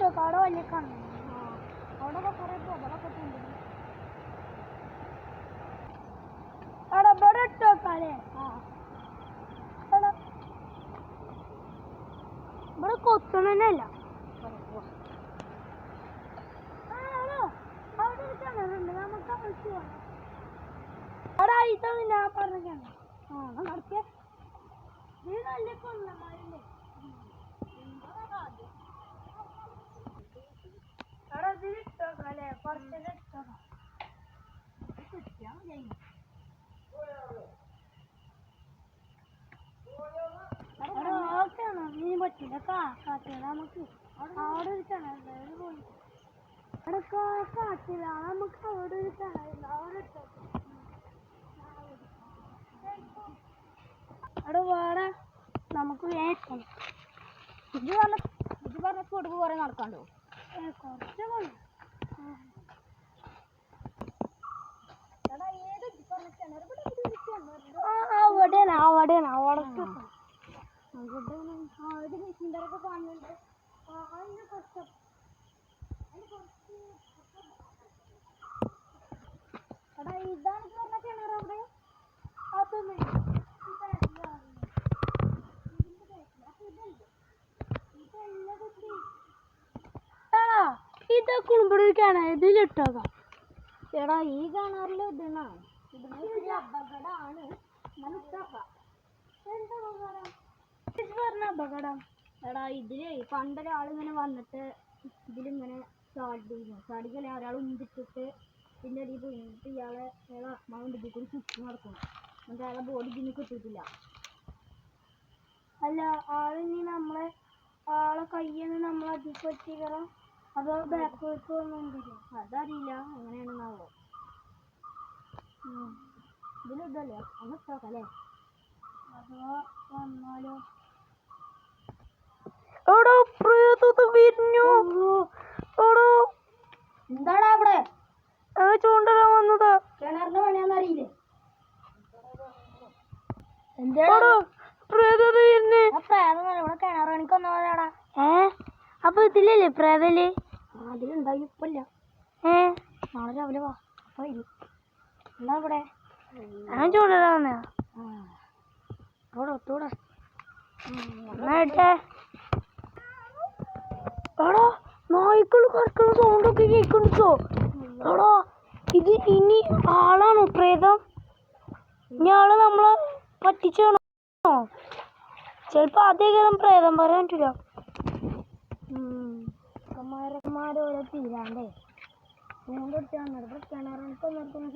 ഇട്ടോ അവിടെ വലിയ കണ്ണു അവിടെ കുറെ പൊതലൊക്കെ ഉണ്ട് അവിടെ ഇവിടെ ഇട്ടോക്കാലേ ഇവിടെ കൊത്തണല്ല അവിടെ ഒരു കിണറുണ്ട് നമുക്ക് അവിടേക്ക് പോകാം അവിടെ ആയിട്ടാണ് ഞാൻ പറഞ്ഞ കിണർ നടക്കേ ഇത് നല്ല കൊല്ലന്മാരുണ്ട് അവിടെ ഇതിലിട്ടോക്കാല്ലേ കുറച്ചൊക്കെ ഇട്ടോക്കാം മീൻ പറ്റില്ല കാട്ടില്ല നമുക്ക് അവിടെ ഒരു കിണറുണ്ട് പോയി അവിടെ കാട്ടില്ല നമുക്ക് അവിടെ ഒരു കിണറുണ്ട് അവിടെ ഇട്ടോ അവിടെ വേറെ നമുക്ക് വേണം ഇത് പറഞ്ഞ കൊടുക്ക് കുറെ നടക്കാണ്ടോ കുറച്ച് പോയി അവിടെയാണ് അവിടെ മെഷീൻകാരൊക്കെ കാണുന്നുണ്ട് അതിന് കുറച്ച് എടാ ഇതാണ് പറഞ്ഞ കിണർ അവിടെ അതൊന്നും ഇതൊക്കെ ഇവിടെ കിണർ ഇതിലിട്ടോക്കാം എടാ ഈ കിണറിൽ ഇടണാണ് അപകടമാണ് അപകടം എടാ ഇതിലേ പണ്ടൊരാളിങ്ങനെ വന്നിട്ട് ഇതിലിങ്ങനെ ചാടിക്കല്ലേ ഒരാൾ ഉന്തിട്ടിട്ട് പിന്നെ അടിയിൽ പോയിട്ട് ഇയാളെ ആത്മാവുണ്ട് ഇതിൽ കൂടി ചുറ്റി നടക്കണം എന്നിട്ട് അയാളെ ബോഡി ഇതിന് കിട്ടിയിട്ടില്ല അല്ല ആളിനി നമ്മളെ ആളെ കയ്യിൽ നമ്മൾ അതിൽ പറ്റിക്കണം അതോ ബാക്ക് ഒന്നും അതറിയില്ല എങ്ങനെയാണെന്നാവോ ഇതിലിതല്ലേ ഒന്ന് ഇട്ടോക്കല്ലേ അതോ വന്നാലോ എന്താടാ അവിടെ ചൂണ്ടല വന്നത് കിണറിന്റെ പണിയാന്നറിയില്ലേ ഇവിടെ കിണർ പണിക്കൊന്നു പോലെയാടാ അപ്പൊ ഇതിലല്ലേ പ്രേതല് അതിലുണ്ടായി ഇപ്പല്ല നാളെ രാവിലെ വാ അപ്പൊ എന്നാ ഇവിടെ ഞാൻ ചൂണ്ടല വന്ന ഒത്തൂടെ എടാ നായ്ക്കൾ കറക്കുന്ന സൗണ്ടൊക്കെ കേൾക്കണ്ടോ എടാ ഇത് ഇനി ആളാണോ പ്രേതം ഇയാള് നമ്മളെ പറ്റിച്ചാണോ ചിലപ്പോ അതേകാരം പ്രേതം പറയാൻ പറ്റില്ല മരന്മാരോടെ തീരാണ്ടേ കിണറൊക്കെ നിർത്തുന്ന